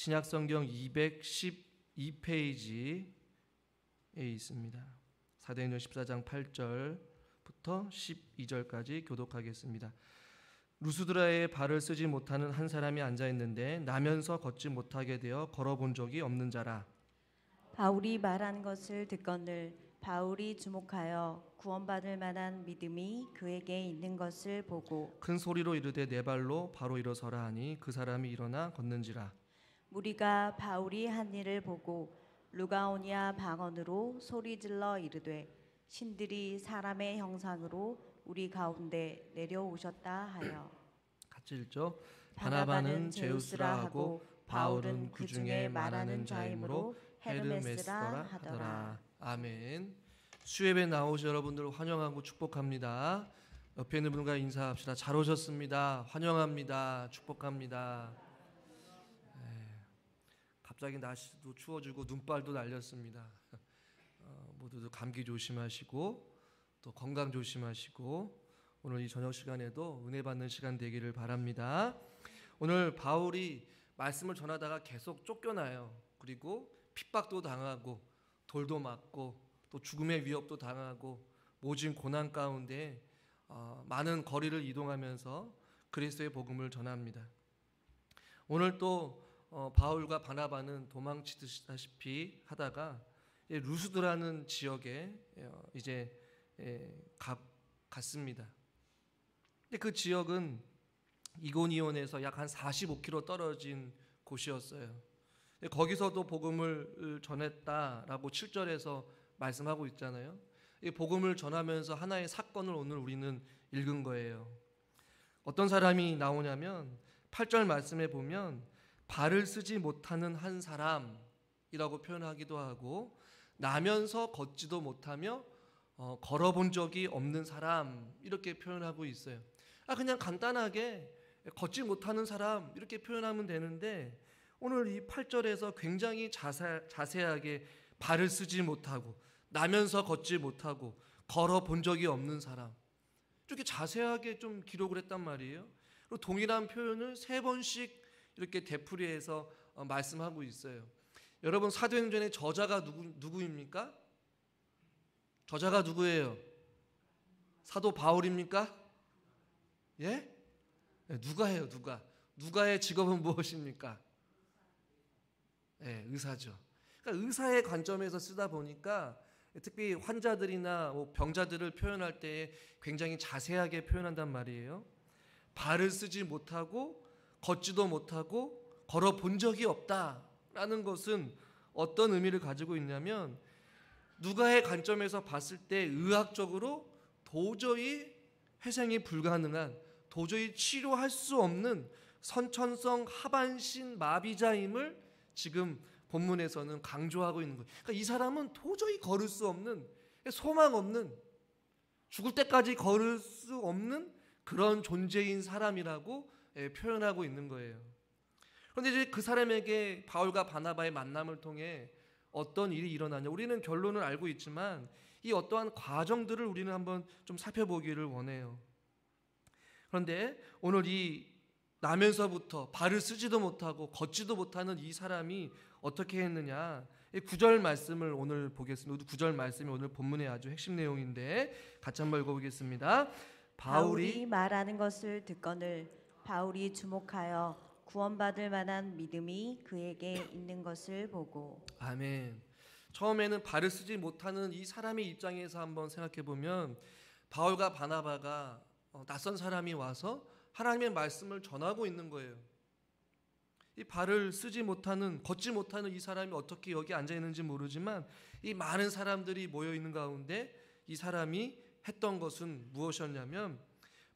신약성경 212페이지에 있습니다. 사도행전 14장 8절부터 12절까지 교독하겠습니다. 루스드라에 발을 쓰지 못하는 한 사람이 앉아있는데 나면서 걷지 못하게 되어 걸어본 적이 없는 자라. 바울이 말하는 것을 듣거늘 바울이 주목하여 구원받을 만한 믿음이 그에게 있는 것을 보고 큰 소리로 이르되 네 발로 바로 일어서라 하니 그 사람이 일어나 걷는지라. 무리가 바울이 한 일을 보고 루가오니아 방언으로 소리질러 이르되 신들이 사람의 형상으로 우리 가운데 내려오셨다 하여. 같이 읽죠. 바나바는 제우스라 하고 바울은 그 중에 말하는 자이므로 헤르메스더라 하더라. 아멘. 수예배 나오신 여러분들 환영하고 축복합니다. 옆에 있는 분과 인사합시다. 잘 오셨습니다. 환영합니다. 축복합니다. 갑자기 날씨도 추워지고 눈발도 날렸습니다. 모두들 감기 조심하시고 또 건강 조심하시고 오늘 이 저녁 시간에도 은혜 받는 시간 되기를 바랍니다. 오늘 바울이 말씀을 전하다가 계속 쫓겨나요. 그리고 핍박도 당하고 돌도 맞고 또 죽음의 위협도 당하고 모진 고난 가운데 많은 거리를 이동하면서 그리스도의 복음을 전합니다. 오늘 또 바울과 바나바는 도망치다시피 하다가 루스드라는 지역에 이제 갔습니다. 근데 그 지역은 이고니온에서 약 한 45km 떨어진 곳이었어요. 거기서도 복음을 전했다라고 7절에서 말씀하고 있잖아요. 이 복음을 전하면서 하나의 사건을 오늘 우리는 읽은 거예요. 어떤 사람이 나오냐면 8절 말씀에 보면 발을 쓰지 못하는 한 사람이라고 표현하기도 하고 나면서 걷지도 못하며 걸어본 적이 없는 사람 이렇게 표현하고 있어요. 그냥 간단하게 걷지 못하는 사람 이렇게 표현하면 되는데 오늘 이 8절에서 굉장히 자세하게 발을 쓰지 못하고 나면서 걷지 못하고 걸어본 적이 없는 사람 이렇게 자세하게 좀 기록을 했단 말이에요. 그리고 동일한 표현을 3번씩 이렇게 되풀이해서 말씀하고 있어요. 여러분 사도행전의 저자가 누구입니까? 저자가 누구예요? 사도 바울입니까? 예? 누가 해요? 누가의 직업은 무엇입니까? 예, 의사죠. 그러니까 의사의 관점에서 쓰다 보니까 특히 환자들이나 병자들을 표현할 때 굉장히 자세하게 표현한단 말이에요. 발을 쓰지 못하고 걷지도 못하고 걸어본 적이 없다라는 것은 어떤 의미를 가지고 있냐면 누가의 관점에서 봤을 때 의학적으로 도저히 회생이 불가능한 도저히 치료할 수 없는 선천성 하반신 마비자임을 지금 본문에서는 강조하고 있는 거예요. 그러니까 이 사람은 도저히 걸을 수 없는 소망 없는 죽을 때까지 걸을 수 없는 그런 존재인 사람이라고 표현하고 있는 거예요. 그런데 이제 그 사람에게 바울과 바나바의 만남을 통해 어떤 일이 일어나냐 우리는 결론을 알고 있지만 이 어떠한 과정들을 우리는 한번 좀 살펴보기를 원해요. 그런데 오늘 이 나면서부터 발을 쓰지도 못하고 걷지도 못하는 이 사람이 어떻게 했느냐 9절 말씀을 오늘 보겠습니다. 9절 말씀이 오늘 본문의 아주 핵심 내용인데 같이 한번 읽어보겠습니다. 바울이 말하는 것을 듣거늘 바울이 주목하여 구원받을 만한 믿음이 그에게 있는 것을 보고. 아멘. 처음에는 발을 쓰지 못하는 이 사람의 입장에서 한번 생각해 보면 바울과 바나바가 낯선 사람이 와서 하나님의 말씀을 전하고 있는 거예요. 이 발을 쓰지 못하는 걷지 못하는 이 사람이 어떻게 여기 앉아 있는지 모르지만 이 많은 사람들이 모여 있는 가운데 이 사람이 했던 것은 무엇이었냐면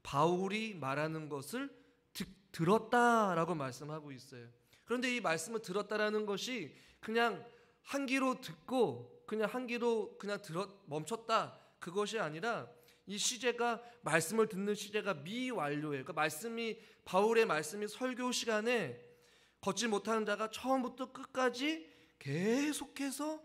바울이 말하는 것을 들었다라고 말씀하고 있어요. 그런데 이 말씀을 들었다라는 것이 그냥 한 귀로 듣고 그냥 한 귀로 그냥 멈췄다 그것이 아니라 이 시제가 말씀을 듣는 시제가 미완료예요. 그러니까 바울의 말씀이 설교 시간에 걷지 못하는 자가 처음부터 끝까지 계속해서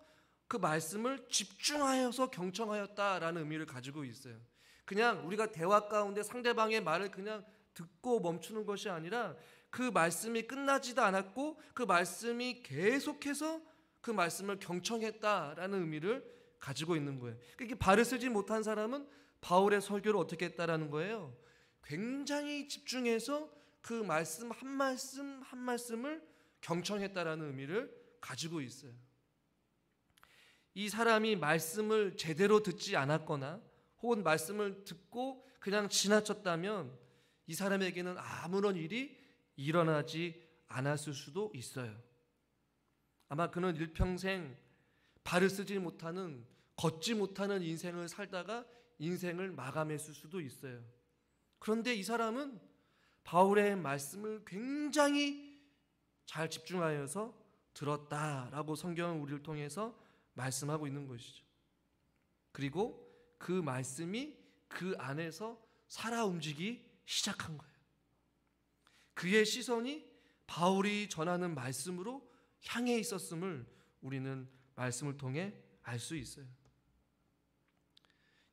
그 말씀을 집중하여서 경청하였다라는 의미를 가지고 있어요. 그냥 우리가 대화 가운데 상대방의 말을 그냥 듣고 멈추는 것이 아니라 그 말씀이 끝나지도 않았고 그 말씀이 계속해서 그 말씀을 경청했다라는 의미를 가지고 있는 거예요. 그러니까 발을 쓰지 못한 사람은 바울의 설교를 어떻게 했다라는 거예요. 굉장히 집중해서 그 말씀 한 말씀 한 말씀을 경청했다라는 의미를 가지고 있어요. 이 사람이 말씀을 제대로 듣지 않았거나 혹은 말씀을 듣고 그냥 지나쳤다면 이 사람에게는 아무런 일이 일어나지 않았을 수도 있어요. 아마 그는 일평생 발을 쓰지 못하는, 걷지 못하는 인생을 살다가 인생을 마감했을 수도 있어요. 그런데 이 사람은 바울의 말씀을 굉장히 잘 집중하여서 들었다라고 성경은 우리를 통해서 말씀하고 있는 것이죠. 그리고 그 말씀이 그 안에서 살아 움직이기 시작한 거예요. 그의 시선이 바울이 전하는 말씀으로 향해 있었음을 우리는 말씀을 통해 알 수 있어요.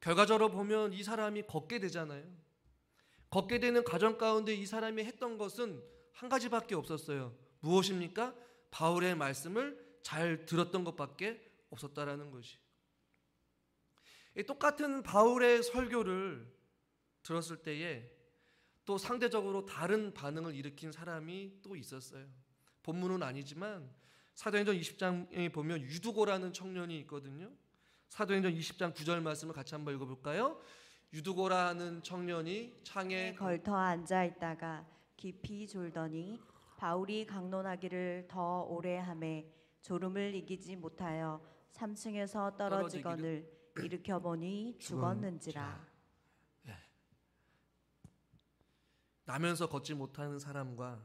결과적으로 보면 이 사람이 걷게 되잖아요. 걷게 되는 과정 가운데 이 사람이 했던 것은 한 가지밖에 없었어요. 무엇입니까? 바울의 말씀을 잘 들었던 것밖에 없었다라는 것이. 똑같은 바울의 설교를 들었을 때에 또 상대적으로 다른 반응을 일으킨 사람이 또 있었어요. 본문은 아니지만 사도행전 20장에 보면 유두고라는 청년이 있거든요. 사도행전 20장 9절 말씀을 같이 한번 읽어볼까요? 유두고라는 청년이 창에 걸터 앉아 있다가 깊이 졸더니 바울이 강론하기를 더 오래 하매 졸음을 이기지 못하여 3층에서 떨어지거늘 일으켜 보니 죽었는지라. 나면서 걷지 못하는 사람과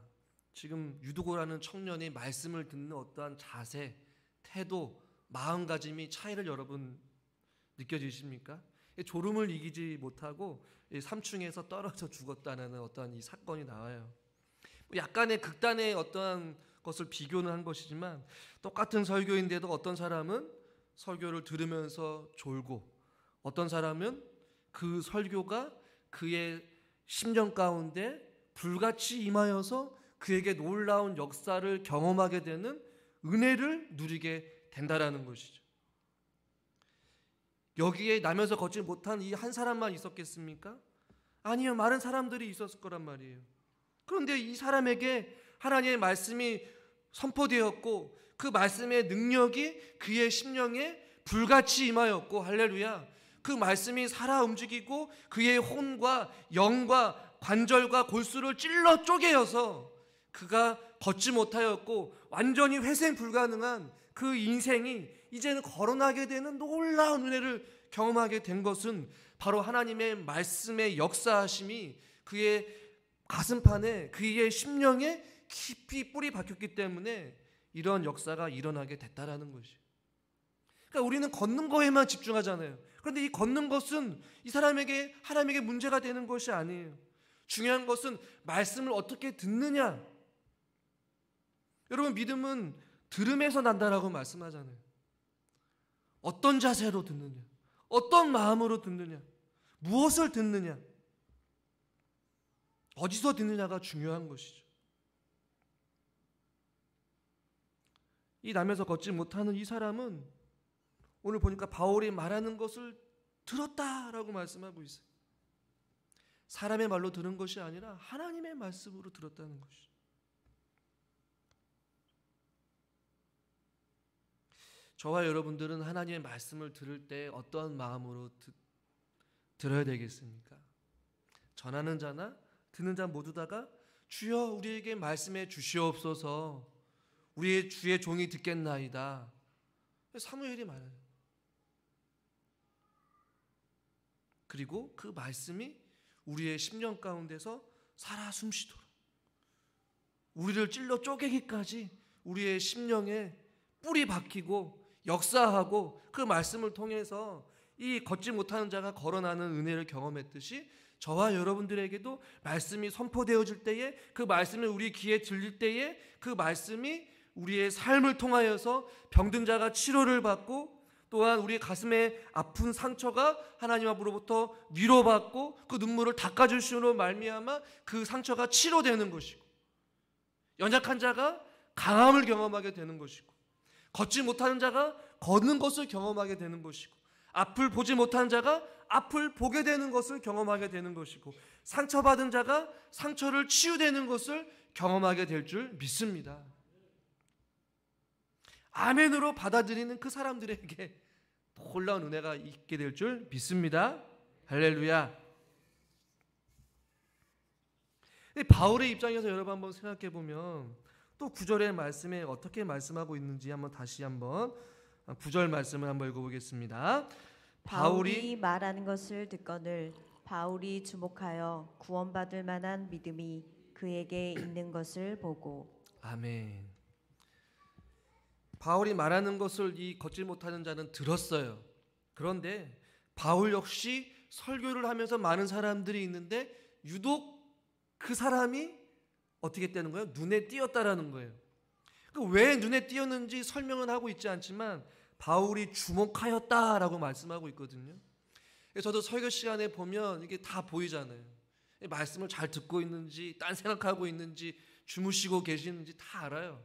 지금 유두고라는 청년이 말씀을 듣는 어떠한 자세, 태도, 마음가짐이 차이를 여러분 느껴지십니까? 졸음을 이기지 못하고 3층에서 떨어져 죽었다는 어떠한 이 사건이 나와요. 약간의 극단의 어떠한 것을 비교는 한 것이지만 똑같은 설교인데도 어떤 사람은 설교를 들으면서 졸고 어떤 사람은 그 설교가 그의 심령 가운데 불같이 임하여서 그에게 놀라운 역사를 경험하게 되는 은혜를 누리게 된다라는 것이죠. 여기에 나면서 걷지 못한 이 한 사람만 있었겠습니까? 아니요, 많은 사람들이 있었을 거란 말이에요. 그런데 이 사람에게 하나님의 말씀이 선포되었고 그 말씀의 능력이 그의 심령에 불같이 임하였고, 할렐루야, 그 말씀이 살아 움직이고 그의 혼과 영과 관절과 골수를 찔러 쪼개어서 그가 걷지 못하였고 완전히 회생 불가능한 그 인생이 이제는 거론하게 되는 놀라운 은혜를 경험하게 된 것은 바로 하나님의 말씀의 역사하심이 그의 가슴판에, 그의 심령에 깊이 뿌리 박혔기 때문에 이런 역사가 일어나게 됐다라는 것이. 그러니까 우리는 걷는 거에만 집중하잖아요. 그런데 이 걷는 것은 이 사람에게, 하나님에게 문제가 되는 것이 아니에요. 중요한 것은 말씀을 어떻게 듣느냐. 여러분, 믿음은 들음에서 난다라고 말씀하잖아요. 어떤 자세로 듣느냐, 어떤 마음으로 듣느냐, 무엇을 듣느냐, 어디서 듣느냐가 중요한 것이죠. 이 남에서 걷지 못하는 이 사람은 오늘 보니까 바울이 말하는 것을 들었다라고 말씀하고 있어요. 사람의 말로 들은 것이 아니라 하나님의 말씀으로 들었다는 것이죠. 저와 여러분들은 하나님의 말씀을 들을 때 어떤 마음으로 들어야 되겠습니까? 전하는 자나 듣는 자 모두 다가 주여 우리에게 말씀해 주시옵소서, 우리의 주의 종이 듣겠나이다. 사무엘이 말해요. 그리고 그 말씀이 우리의 심령 가운데서 살아 숨쉬도록, 우리를 찔러 쪼개기까지 우리의 심령에 뿌리 박히고 역사하고 그 말씀을 통해서 이 걷지 못하는 자가 걸어나는 은혜를 경험했듯이 저와 여러분들에게도 말씀이 선포되어질 때에, 그 말씀이 우리 귀에 들릴 때에 그 말씀이 우리의 삶을 통하여서 병든 자가 치료를 받고, 또한 우리 가슴에 아픈 상처가 하나님 앞으로부터 위로받고 그 눈물을 닦아주심으로 말미암아 그 상처가 치료되는 것이고, 연약한 자가 강함을 경험하게 되는 것이고, 걷지 못하는 자가 걷는 것을 경험하게 되는 것이고, 앞을 보지 못한 자가 앞을 보게 되는 것을 경험하게 되는 것이고, 상처받은 자가 상처를 치유되는 것을 경험하게 될 줄 믿습니다. 아멘으로 받아들이는 그 사람들에게 놀라운 은혜가 있게 될 줄 믿습니다. 할렐루야. 바울의 입장에서 여러분 한번 생각해 보면 또 9절의 말씀에 어떻게 말씀하고 있는지 다시 한번 9절 말씀을 한번 읽어보겠습니다. 바울이 말하는 것을 듣거늘 바울이 주목하여 구원받을 만한 믿음이 그에게 있는 것을 보고. 아멘. 바울이 말하는 것을 이 걷지 못하는 자는 들었어요. 그런데 바울 역시 설교를 하면서 많은 사람들이 있는데 유독 그 사람이 어떻게 되는 거예요? 눈에 띄었다라는 거예요. 왜 눈에 띄었는지 설명은 하고 있지 않지만 바울이 주목하였다라고 말씀하고 있거든요. 저도 설교 시간에 보면 이게 다 보이잖아요. 말씀을 잘 듣고 있는지, 딴 생각하고 있는지, 주무시고 계시는지 다 알아요.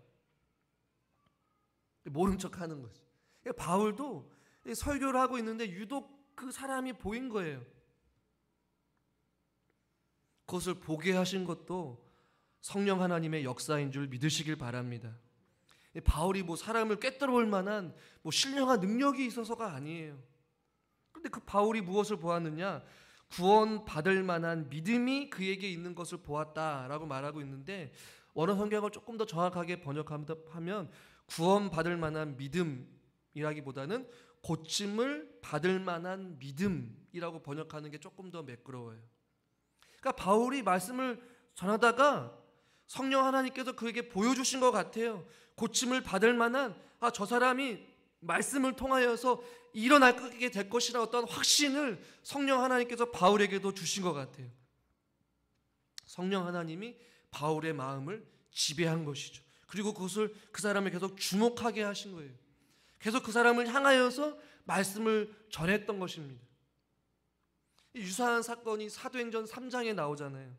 모른 척하는 거죠. 바울도 설교를 하고 있는데 유독 그 사람이 보인 거예요. 그것을 보게 하신 것도 성령 하나님의 역사인 줄 믿으시길 바랍니다. 바울이 사람을 꿰뚫어올 만한 신령한 능력이 있어서가 아니에요. 그런데 그 바울이 무엇을 보았느냐? 구원받을 만한 믿음이 그에게 있는 것을 보았다라고 말하고 있는데, 원어 성경을 조금 더 정확하게 번역하면 구원받을 만한 믿음이라기보다는 고침을 받을 만한 믿음이라고 번역하는 게 조금 더 매끄러워요. 그러니까 바울이 말씀을 전하다가 성령 하나님께서 그에게 보여주신 것 같아요. 고침을 받을 만한, 저 사람이 말씀을 통하여서 일어나게 될 것이라 어떤 확신을 성령 하나님께서 바울에게도 주신 것 같아요. 성령 하나님이 바울의 마음을 지배한 것이죠. 그리고 그것을 그 사람을 계속 주목하게 하신 거예요. 계속 그 사람을 향하여서 말씀을 전했던 것입니다. 유사한 사건이 사도행전 3장에 나오잖아요.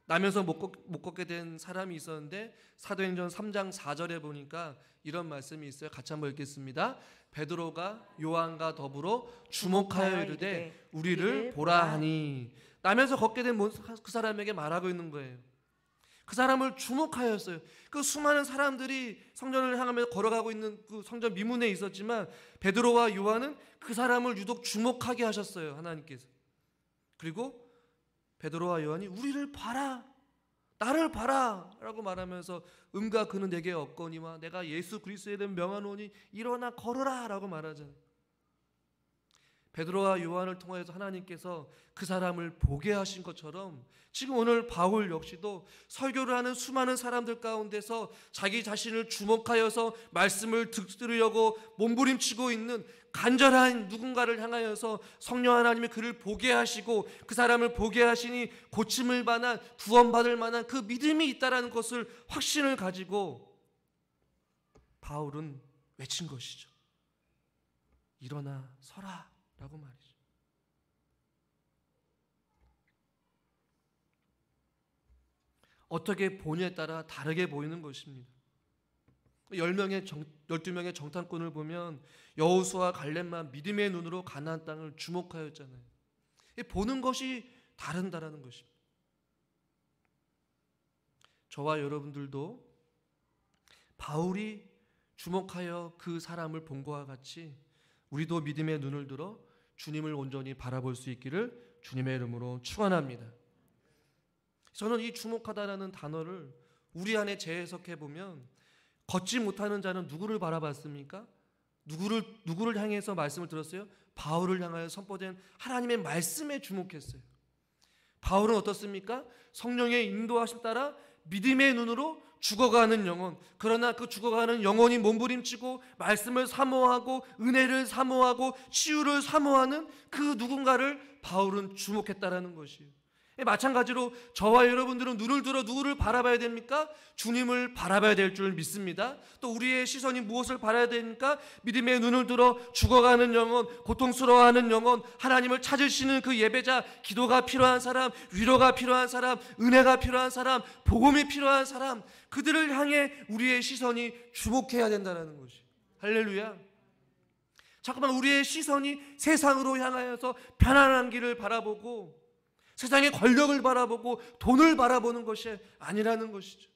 나면서 못 걷게 된 사람이 있었는데 사도행전 3장 4절에 보니까 이런 말씀이 있어요. 같이 한번 읽겠습니다. 베드로가 요한과 더불어 주목하여 이르되 우리를 보라 하니. 나면서 걷게 된 그 사람에게 말하고 있는 거예요. 그 사람을 주목하였어요. 그 수많은 사람들이 성전을 향하며 걸어가고 있는 그 성전 미문에 있었지만 베드로와 요한은 그 사람을 유독 주목하게 하셨어요. 하나님께서. 그리고 베드로와 요한이 우리를 봐라, 나를 봐라 라고 말하면서 음과 그는 내게 없거니와 내가 예수 그리스도에 대한 명하노니 일어나 걸으라 라고 말하잖아요. 베드로와 요한을 통해서 하나님께서 그 사람을 보게 하신 것처럼 지금 오늘 바울 역시도 설교를 하는 수많은 사람들 가운데서 자기 자신을 주목하여서 말씀을 들으려고 몸부림치고 있는 간절한 누군가를 향하여서 성령 하나님이 그를 보게 하시고 그 사람을 보게 하시니 고침을 받는, 구원받을 만한 그 믿음이 있다는 것을 확신을 가지고 바울은 외친 것이죠. 일어나 서라 라고 말이죠. 어떻게 보냐에 따라 다르게 보이는 것입니다. 12명의 정탐꾼을 보면 여호수아 갈렙만 믿음의 눈으로 가나안 땅을 주목하였잖아요. 보는 것이 다른다라는 것입니다. 저와 여러분들도 바울이 주목하여 그 사람을 본 것과 같이 우리도 믿음의 눈을 들어 주님을 온전히 바라볼 수 있기를 주님의 이름으로 축원합니다. 저는 이 주목하다라는 단어를 우리 안에 재해석해 보면 걷지 못하는 자는 누구를 바라봤습니까? 누구를 향해서 말씀을 들었어요? 바울을 향하여 선포된 하나님의 말씀에 주목했어요. 바울은 어떻습니까? 성령의 인도하심 따라 믿음의 눈으로 죽어가는 영혼, 그러나 그 죽어가는 영혼이 몸부림치고 말씀을 사모하고 은혜를 사모하고 치유를 사모하는 그 누군가를 바울은 주목했다라는 것이에요. 마찬가지로 저와 여러분들은 눈을 들어 누구를 바라봐야 됩니까? 주님을 바라봐야 될 줄 믿습니다. 또 우리의 시선이 무엇을 바라야 됩니까? 믿음의 눈을 들어 죽어가는 영혼, 고통스러워하는 영혼, 하나님을 찾으시는 그 예배자, 기도가 필요한 사람, 위로가 필요한 사람, 은혜가 필요한 사람, 복음이 필요한 사람, 그들을 향해 우리의 시선이 주목해야 된다는 것이. 할렐루야. 잠깐만, 우리의 시선이 세상으로 향하여서 편안한 길을 바라보고 세상의 권력을 바라보고 돈을 바라보는 것이 아니라는 것이죠.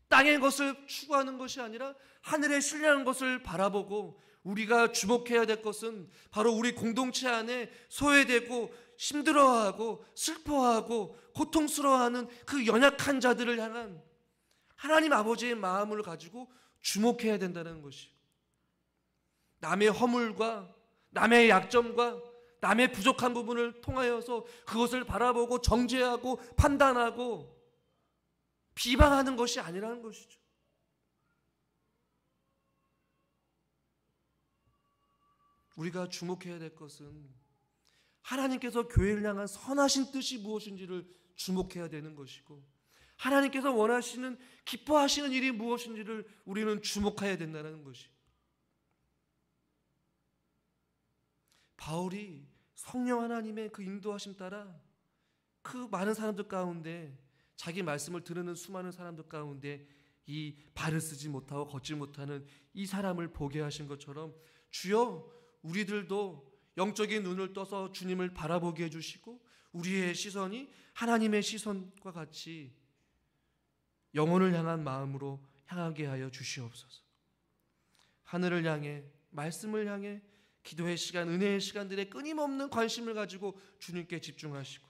땅의 것을 추구하는 것이 아니라 하늘에 신뢰하는 것을 바라보고 우리가 주목해야 될 것은 바로 우리 공동체 안에 소외되고 힘들어하고 슬퍼하고 고통스러워하는 그 연약한 자들을 향한 하나님 아버지의 마음을 가지고 주목해야 된다는 것이요. 남의 허물과 남의 약점과 남의 부족한 부분을 통하여서 그것을 바라보고 정죄하고 판단하고 비방하는 것이 아니라는 것이죠. 우리가 주목해야 될 것은 하나님께서 교회를 향한 선하신 뜻이 무엇인지를 주목해야 되는 것이고, 하나님께서 원하시는 기뻐하시는 일이 무엇인지를 우리는 주목해야 된다는 것이. 바울이 성령 하나님의 그 인도하심 따라 그 많은 사람들 가운데, 자기 말씀을 들으는 수많은 사람들 가운데 이 발을 쓰지 못하고 걷지 못하는 이 사람을 보게 하신 것처럼, 주여 우리들도 영적인 눈을 떠서 주님을 바라보게 해주시고 우리의 시선이 하나님의 시선과 같이 영혼을 향한 마음으로 향하게 하여 주시옵소서. 하늘을 향해, 말씀을 향해 기도의 시간, 은혜의 시간들에 끊임없는 관심을 가지고 주님께 집중하시고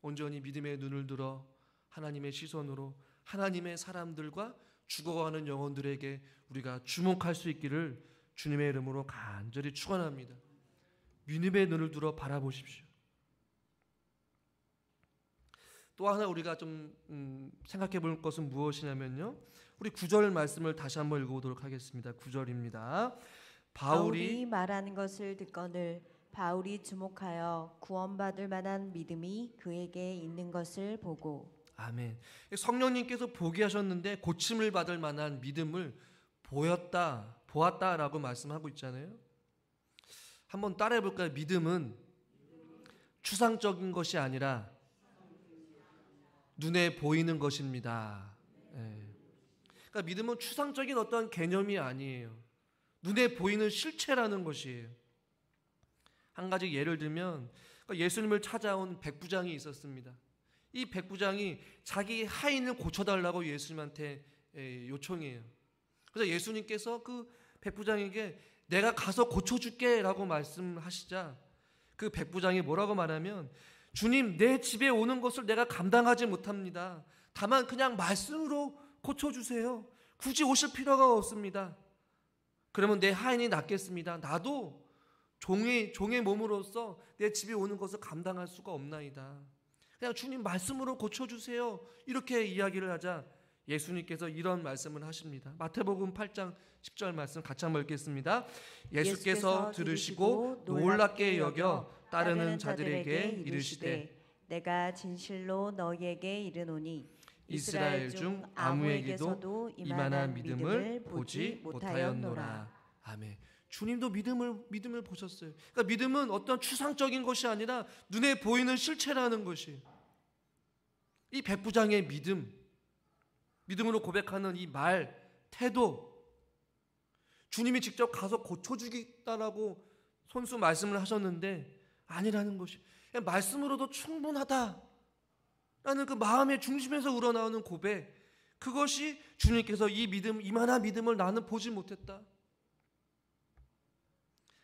온전히 믿음의 눈을 들어 하나님의 시선으로 하나님의 사람들과 죽어가는 영혼들에게 우리가 주목할 수 있기를 주님의 이름으로 간절히 축원합니다. 믿음의 눈을 들어 바라보십시오. 또 하나 우리가 좀 생각해 볼 것은 무엇이냐면요, 우리 9절 말씀을 다시 한번 읽어보도록 하겠습니다. 9절입니다. 바울이 말하는 것을 듣거늘 바울이 주목하여 구원받을 만한 믿음이 그에게 있는 것을 보고. 아멘. 성령님께서 보게 하셨는데 고침을 받을 만한 믿음을 보았다라고 말씀하고 있잖아요. 한번 따라해 볼까요? 믿음은 추상적인 것이 아니라 눈에 보이는 것입니다. 그러니까 믿음은 추상적인 어떤 개념이 아니에요. 눈에 보이는 실체라는 것이에요. 한 가지 예를 들면 예수님을 찾아온 백부장이 있었습니다. 이 백부장이 자기 하인을 고쳐달라고 예수님한테 요청해요. 그래서 예수님께서 그 백부장에게 내가 가서 고쳐줄게 라고 말씀하시자 그 백부장이 뭐라고 말하면, 주님, 내 집에 오는 것을 내가 감당하지 못합니다. 다만 그냥 말씀으로 고쳐주세요. 굳이 오실 필요가 없습니다. 그러면 내 하인이 낫겠습니다. 나도 종의 몸으로서 내 집에 오는 것을 감당할 수가 없나이다. 그냥 주님 말씀으로 고쳐주세요. 이렇게 이야기를 하자 예수님께서 이런 말씀을 하십니다. 마태복음 8장 10절 말씀 같이 한번 읽겠습니다. 예수께서 들으시고 놀랍게 여겨 따르는 자들에게 이르시되, 내가 진실로 너희에게 이르노니 이스라엘 중 아무에게도 이만한 믿음을 보지 못하였노라. 아멘. 주님도 믿음을 보셨어요. 그러니까 믿음은 어떤 추상적인 것이 아니라 눈에 보이는 실체라는 것이. 이 백부장의 믿음으로 고백하는 이 말, 태도, 주님이 직접 가서 고쳐주겠다라고 손수 말씀을 하셨는데 아니라는 것이, 그냥 말씀으로도 충분하다 라는 그 마음의 중심에서 우러나오는 고백, 그것이 주님께서 이 믿음, 이만한 믿음을 나는 보지 못했다.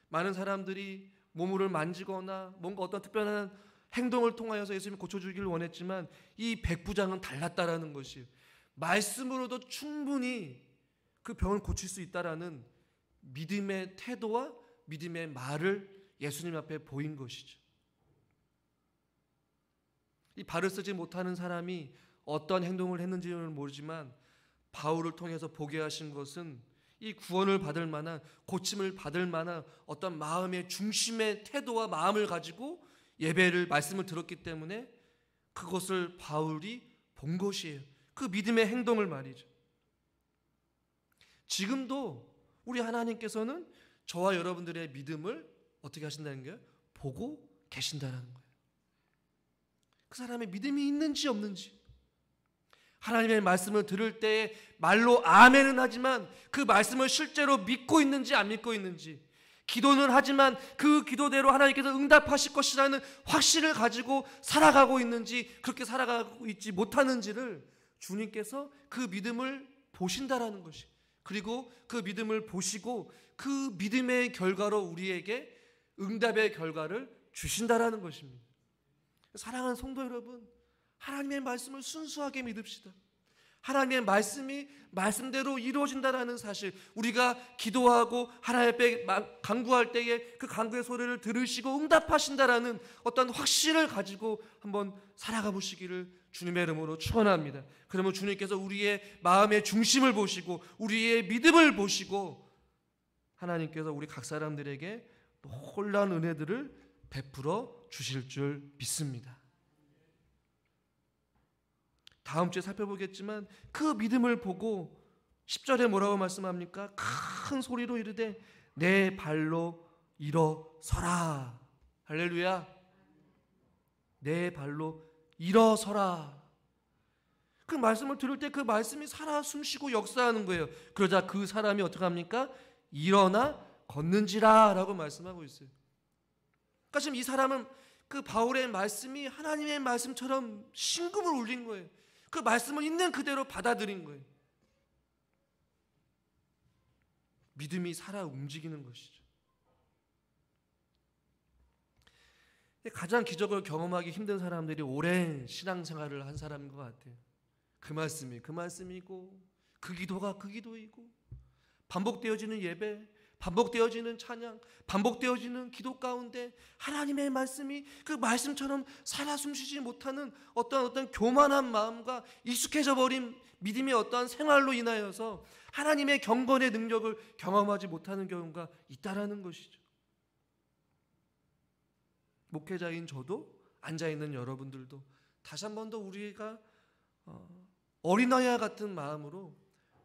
많은 사람들이 몸을 만지거나 뭔가 어떤 특별한 행동을 통하여서 예수님이 고쳐주기를 원했지만 이 백부장은 달랐다라는 것이, 말씀으로도 충분히 그 병을 고칠 수 있다라는 믿음의 태도와 믿음의 말을 예수님 앞에 보인 것이죠. 이 발을 쓰지 못하는 사람이 어떤 행동을 했는지는 모르지만 바울을 통해서 보게 하신 것은 이 구원을 받을 만한, 고침을 받을 만한 어떤 마음의 중심의 태도와 마음을 가지고 예배를 말씀을 들었기 때문에 그것을 바울이 본 것이에요. 그 믿음의 행동을 말이죠. 지금도 우리 하나님께서는 저와 여러분들의 믿음을 어떻게 하신다는 거예요? 보고 계신다는 거예요. 그 사람의 믿음이 있는지 없는지, 하나님의 말씀을 들을 때 말로 아멘은 하지만 그 말씀을 실제로 믿고 있는지 안 믿고 있는지, 기도는 하지만 그 기도대로 하나님께서 응답하실 것이라는 확신을 가지고 살아가고 있는지, 그렇게 살아가고 있지 못하는지를 주님께서 그 믿음을 보신다라는 것이, 그리고 그 믿음을 보시고 그 믿음의 결과로 우리에게 응답의 결과를 주신다라는 것입니다. 사랑하는 성도 여러분, 하나님의 말씀을 순수하게 믿읍시다. 하나님의 말씀이 말씀대로 이루어진다라는 사실, 우리가 기도하고 하나님 앞에 간구할 때에 그 간구의 소리를 들으시고 응답하신다라는 어떤 확신을 가지고 한번 살아가 보시기를 주님의 이름으로 축원합니다. 그러면 주님께서 우리의 마음의 중심을 보시고 우리의 믿음을 보시고 하나님께서 우리 각 사람들에게 놀라운 은혜들을 베풀어 주실 줄 믿습니다. 다음 주에 살펴보겠지만 그 믿음을 보고 10절에 뭐라고 말씀합니까? 큰 소리로 이르되 내 발로 일어서라. 할렐루야. 내 발로 일어서라. 그 말씀을 들을 때 그 말씀이 살아 숨쉬고 역사하는 거예요. 그러자 그 사람이 어떻게 합니까? 일어나 걷는지라 라고 말씀하고 있어요. 그러니까 지금 이 사람은 그 바울의 말씀이 하나님의 말씀처럼 심금을 울린 거예요. 그 말씀을 있는 그대로 받아들인 거예요. 믿음이 살아 움직이는 것이죠. 가장 기적을 경험하기 힘든 사람들이 오랜 신앙생활을 한 사람인 것 같아요. 그 말씀이 그 말씀이고 그 기도가 그 기도이고 반복되어지는 예배, 반복되어지는 찬양, 반복되어지는 기도 가운데 하나님의 말씀이 그 말씀처럼 살아 숨쉬지 못하는 어떤 교만한 마음과 익숙해져 버린 믿음의 어떠한 생활로 인하여서 하나님의 경건의 능력을 경험하지 못하는 경우가 있다라는 것이죠. 목회자인 저도 앉아있는 여러분들도 다시 한 번 더 우리가 어린아이와 같은 마음으로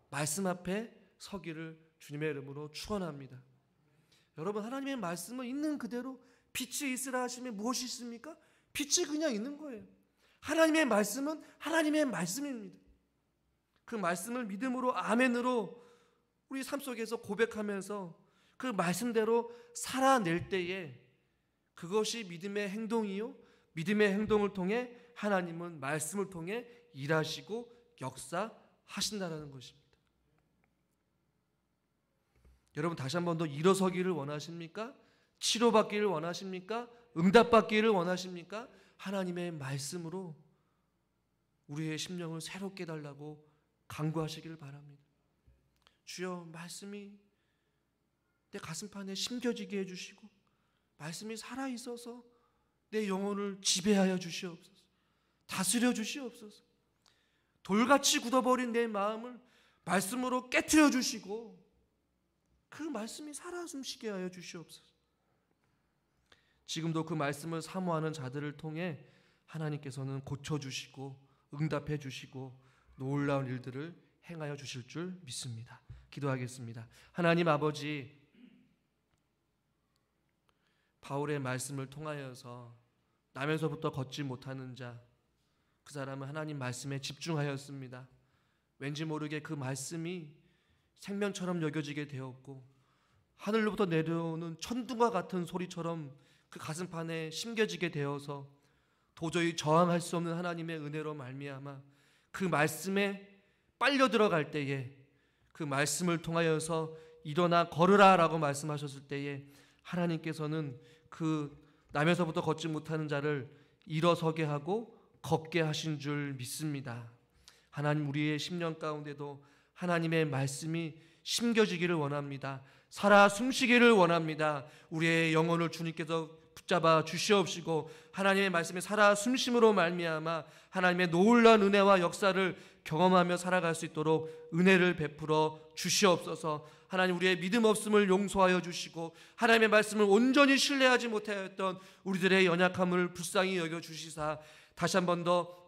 말씀 앞에 서기를 주님의 이름으로 축원합니다. 여러분, 하나님의 말씀은 있는 그대로 빛이 있으라 하시면 무엇이 있습니까? 빛이 그냥 있는 거예요. 하나님의 말씀은 하나님의 말씀입니다. 그 말씀을 믿음으로 아멘으로 우리 삶 속에서 고백하면서 그 말씀대로 살아낼 때에 그것이 믿음의 행동이요, 믿음의 행동을 통해 하나님은 말씀을 통해 일하시고 역사하신다라는 것입니다. 여러분, 다시 한 번 더 일어서기를 원하십니까? 치료받기를 원하십니까? 응답받기를 원하십니까? 하나님의 말씀으로 우리의 심령을 새롭게 해달라고 간구하시기를 바랍니다. 주여, 말씀이 내 가슴판에 심겨지게 해주시고 말씀이 살아있어서 내 영혼을 지배하여 주시옵소서. 다스려 주시옵소서. 돌같이 굳어버린 내 마음을 말씀으로 깨트려 주시고 그 말씀이 살아 숨쉬게 하여 주시옵소서. 지금도 그 말씀을 사모하는 자들을 통해 하나님께서는 고쳐주시고 응답해 주시고 놀라운 일들을 행하여 주실 줄 믿습니다. 기도하겠습니다. 하나님 아버지, 바울의 말씀을 통하여서 나면서부터 걷지 못하는 자, 그 사람은 하나님 말씀에 집중하였습니다. 왠지 모르게 그 말씀이 생명처럼 여겨지게 되었고 하늘로부터 내려오는 천둥과 같은 소리처럼 그 가슴판에 심겨지게 되어서 도저히 저항할 수 없는 하나님의 은혜로 말미암아 그 말씀에 빨려 들어갈 때에 그 말씀을 통하여서 일어나 걸으라 라고 말씀하셨을 때에 하나님께서는 그 남에서부터 걷지 못하는 자를 일어서게 하고 걷게 하신 줄 믿습니다. 하나님, 우리의 심령 가운데도 하나님의 말씀이 심겨지기를 원합니다. 살아 숨쉬기를 원합니다. 우리의 영혼을 주님께서 붙잡아 주시옵시고 하나님의 말씀에 살아 숨심으로 말미암아 하나님의 놀라운 은혜와 역사를 경험하며 살아갈 수 있도록 은혜를 베풀어 주시옵소서. 하나님 우리의 믿음 없음을 용서하여 주시고 하나님의 말씀을 온전히 신뢰하지 못하였던 우리들의 연약함을 불쌍히 여겨 주시사 다시 한 번 더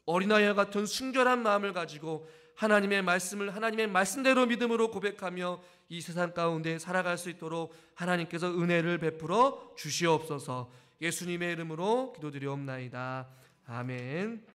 어린아이와 같은 순결한 마음을 가지고 하나님의 말씀을 하나님의 말씀대로 믿음으로 고백하며 이 세상 가운데 살아갈 수 있도록 하나님께서 은혜를 베풀어 주시옵소서. 예수님의 이름으로 기도드리옵나이다. 아멘.